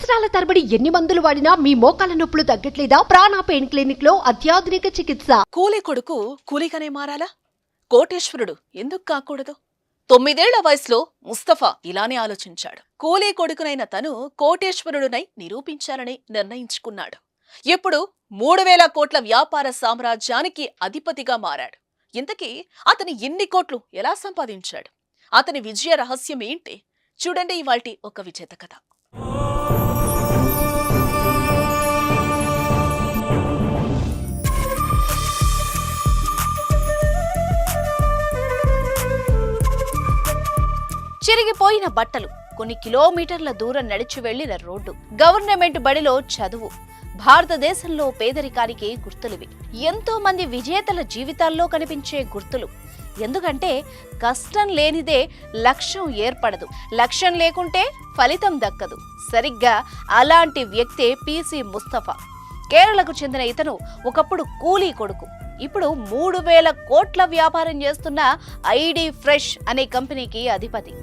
సంవత్సరాల తరబడి ఎన్ని మందులు వాడినా మీ మోకాల నొప్పులు తగ్గట్లేదా? ప్రాణ పెయిన్ క్లినిక్ లో అత్యాధునిక చికిత్స. కూలీ కొడుకు కూలీగానే మారాలా? కోటేశ్వరుడు ఎందుకు కాకూడదు? 9 ఏళ్ల వయసులో ముస్తఫా ఇలానే ఆలోచించాడు. కూలీ కొడుకునైన తను కోటేశ్వరుడునై నిరూపించాలని నిర్ణయించుకున్నాడు. ఇప్పుడు 3000 కోట్ల వ్యాపార సామ్రాజ్యానికి అధిపతిగా మారాడు. ఇంతకీ అతని ఎన్ని కోట్లు ఎలా సంపాదించాడు? అతని విజయ రహస్యం ఏంటి? చూడండి ఇవాల్టి ఒక విజేత కథ. చిరిగిపోయిన బట్టలు, కొన్ని కిలోమీటర్ల దూరం నడిచి వెళ్లిన రోడ్డు, గవర్నమెంట్ బడిలో చదువు, భారతదేశంలో పేదరికానికి గుర్తులివి. ఎంతో మంది విజేతల జీవితాల్లో కనిపించే గుర్తులు. ఎందుకంటే కష్టం లేనిదే లక్ష్యం ఏర్పడదు, లక్ష్యం లేకుంటే ఫలితం దక్కదు. సరిగ్గా అలాంటి వ్యక్తే పీసీ ముస్తఫా. కేరళకు చెందిన ఇతను ఒకప్పుడు కూలీ కొడుకు. ఇప్పుడు 3000 కోట్ల వ్యాపారం చేస్తున్న ఐడి ఫ్రెష్ అనే కంపెనీకి అధిపతి.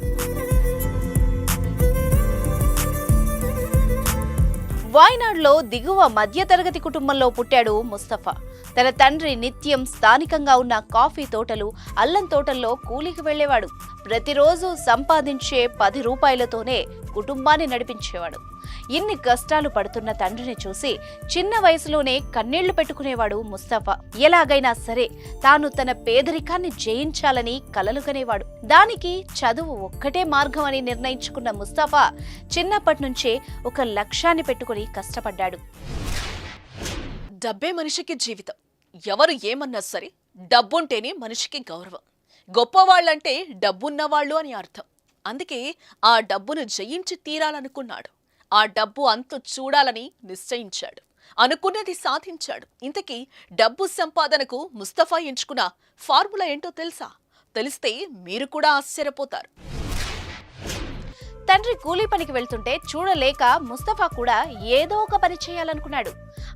వాయనాడ్లో దిగువ మధ్యతరగతి కుటుంబంలో పుట్టాడు ముస్తఫా. తన తండ్రి నిత్యం స్థానికంగా ఉన్న కాఫీ తోటలు, అల్లం తోటల్లో కూలీకి వెళ్లేవాడు. ప్రతిరోజు సంపాదించే 10 రూపాయలతోనే కుటుంబాన్ని నడిపించేవాడు. ఇన్ని కష్టాలు పడుతున్న తండ్రిని చూసి చిన్న వయసులోనే కన్నీళ్లు పెట్టుకునేవాడు ముస్తఫా. ఎలాగైనా సరే తాను తన పేదరికాన్ని జయించాలని కలలు కనేవాడు. దానికి చదువు ఒక్కటే మార్గం అని నిర్ణయించుకున్న ముస్తఫా చిన్నప్పటి నుంచే ఒక లక్ష్యాన్ని పెట్టుకుని కష్టపడ్డాడు. డబ్బే మనిషికి జీవితం. ఎవరు ఏమన్నా సరే డబ్బుంటేనే మనిషికి గౌరవం. గొప్పవాళ్లంటే డబ్బున్నవాళ్లు అని అర్థం. అందుకే ఆ డబ్బును జయించి తీరాలనుకున్నాడు. ఆ డబ్బు అంతు చూడాలని నిశ్చయించాడు. అనుకున్నది సాధించాడు. ఇంతకీ డబ్బు సంపాదనకు ముస్తఫా ఎంచుకున్న ఫార్ములా ఏంటో తెలుసా? తెలిస్తే మీరు కూడా ఆశ్చర్యపోతారు. తండ్రి కూలీ పనికి వెళ్తుంటే చూడలేక ముస్తఫా కూడా ఏదో ఒక పని చేయాలనుకున్నాడు.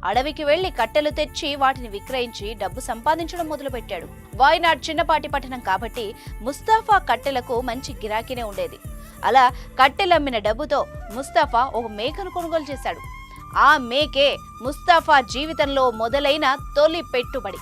అడవికి వెళ్లి కట్టెలు తెచ్చి వాటిని విక్రయించి డబ్బు సంపాదించడం మొదలుపెట్టాడు. వాయనాడ్ చిన్నపాటి పట్టణం కాబట్టి ముస్తఫా కట్టెలకు మంచి గిరాకీనే ఉండేది. అలా కట్టెలమ్మిన డబ్బుతో ముస్తఫా ఒక మేకను కొనుగోలు చేశాడు. ఆ మేకే ముస్తఫా జీవితంలో మొదలైన తొలి పెట్టుబడి.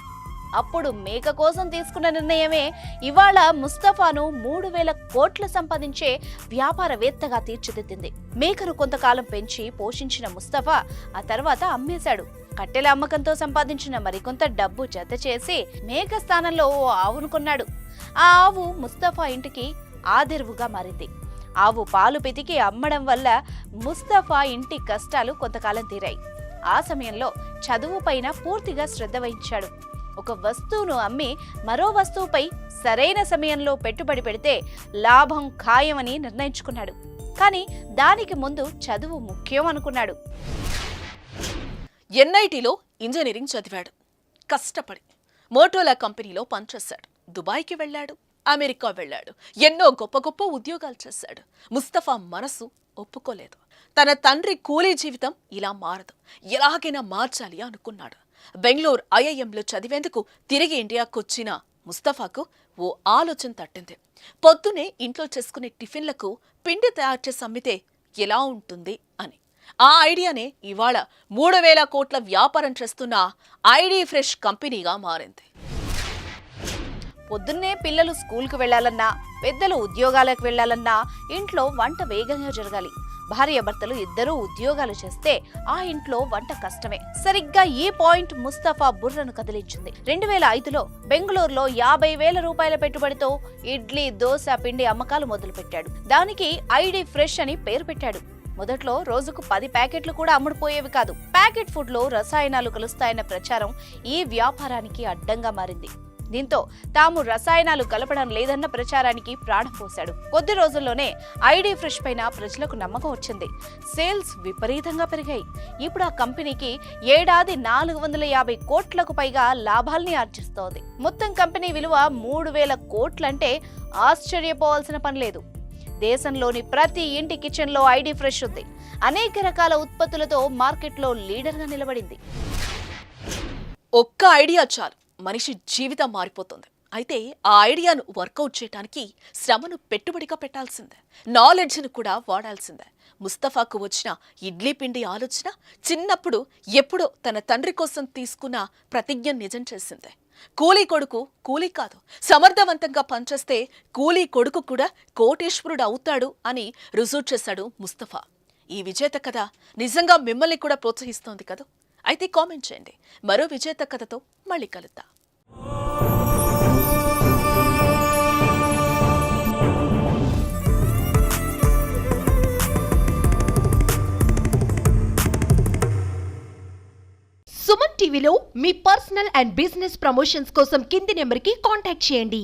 అప్పుడు మేక కోసం తీసుకున్న నిర్ణయమే ఇవాళ ముస్తఫాను 3000 కోట్లు సంపాదించే వ్యాపారవేత్తగా తీర్చిదిద్దింది. మేకను కొంతకాలం పెంచి పోషించిన ముస్తఫా ఆ తర్వాత అమ్మేశాడు. కట్టెల అమ్మకంతో సంపాదించిన మరికొంత డబ్బు జత చేసి మేక స్థానంలో ఓ ఆవును కొన్నాడు. ఆ ఆవు ముస్తఫా ఇంటికి ఆదెరువుగా మారింది. ఆవు పాలు పితికి అమ్మడం వల్ల ముస్తఫా ఇంటి కష్టాలు కొంతకాలం తీరాయి. ఆ సమయంలో చదువు పైన పూర్తిగా శ్రద్ధ వహించాడు. ఒక వస్తువును అమ్మి మరో వస్తువుపై సరైన సమయంలో పెట్టుబడి పెడితే లాభం ఖాయమని నిర్ణయించుకున్నాడు. కానీ దానికి ముందు చదువు ముఖ్యం అనుకున్నాడు. ఎన్ఐటీలో ఇంజనీరింగ్ చదివాడు. కష్టపడి మోటోలా కంపెనీలో పనిచేశాడు. దుబాయ్కి వెళ్ళాడు, అమెరికా వెళ్ళాడు. ఎన్నో గొప్ప గొప్ప ఉద్యోగాలు చేశాడు. ముస్తఫా మనసు ఒప్పుకోలేదు. తన తండ్రి కూలీ జీవితం ఇలా మారదు, ఎలాగైనా మార్చాలి అనుకున్నాడు. బెంగళూరు ఐఐఎంలో చదివేందుకు తిరిగి ఇండియాకొచ్చిన ముస్తఫాకు ఓ ఆలోచన తట్టింది. పొద్దునే ఇంట్లో చేసుకునే టిఫిన్లకు పిండి తయారు చేసి అమ్మితే ఎలా ఉంటుంది అని. ఆ ఐడియానే ఇవాళ 3000 కోట్ల వ్యాపారం చేస్తున్న ఐడి ఫ్రెష్ కంపెనీగా మారింది. పొద్దున్నే పిల్లలు స్కూల్కు వెళ్లాలన్నా, పెద్దలు ఉద్యోగాలకు వెళ్లాలన్నా ఇంట్లో వంట వేగంగా జరగాలి. భార్యాభర్తలు ఇద్దరూ ఉద్యోగాలు చేస్తే ఆ ఇంట్లో వంట కష్టమే. సరిగ్గా ఈ పాయింట్ ముస్తఫా బుర్రను కదిలించింది. 2005లో బెంగళూరులో 50,000 రూపాయల పెట్టుబడితో ఇడ్లీ, దోశ పిండి అమ్మకాలు మొదలుపెట్టాడు. దానికి ఐడి ఫ్రెష్ అని పేరు పెట్టాడు. మొదట్లో రోజుకు 10 ప్యాకెట్లు కూడా అమ్ముడుపోయేవి కాదు. ప్యాకెట్ ఫుడ్ లో రసాయనాలు కలుస్తాయన్న ప్రచారం ఈ వ్యాపారానికి అడ్డంగా మారింది. దీంతో తాము రసాయనాలు కలపడం లేదన్న ప్రచారానికి ప్రాణం పోశాడు. కొద్ది రోజుల్లోనే ఐడి ఫ్రెష్ పైన ప్రజలకు నమ్మకం వచ్చింది. సేల్స్ విపరీతంగా పెరిగాయి. ఇప్పుడు ఆ కంపెనీకి ఏడాది 450 కోట్లకు పైగా లాభాల్ని ఆర్జిస్తోంది. మొత్తం కంపెనీ విలువ 3000 కోట్లంటే ఆశ్చర్యపోవాల్సిన పని లేదు. దేశంలోని ప్రతి ఇంటి కిచెన్ లో ఐడి ఫ్రెష్ ఉంది. అనేక రకాల ఉత్పత్తులతో మార్కెట్లో లీడర్ గా నిలబడింది. ఒక్క ఐడియా చాలు, మనిషి జీవితం మారిపోతుంది. అయితే ఆ ఐడియాను వర్కౌట్ చేయడానికి శ్రమను పెట్టుబడిగా పెట్టాల్సిందే, నాలెడ్జ్ను కూడా వాడాల్సిందే. ముస్తఫాకు వచ్చిన ఇడ్లీ పిండి ఆలోచన చిన్నప్పుడు ఎప్పుడో తన తండ్రి కోసం తీసుకున్న ప్రతిజ్ఞ నిజం చేసిందే. కూలీ కొడుకు కూలీ కాదు, సమర్థవంతంగా పనిచేస్తే కూలీ కొడుకు కూడా కోటేశ్వరుడు అవుతాడు అని రుజువు చేశాడు ముస్తఫా. ఈ విజేత కథ నిజంగా మిమ్మల్ని కూడా ప్రోత్సహిస్తోంది కదా? అయితే కామెంట్ చేయండి. మరో విజేత కథతో మళ్ళీ కలుద్దాం. సుమన్ టీవీలో మీ పర్సనల్ అండ్ బిజినెస్ ప్రమోషన్స్ కోసం కింది నెంబర్కి కాంటాక్ట్ చేయండి.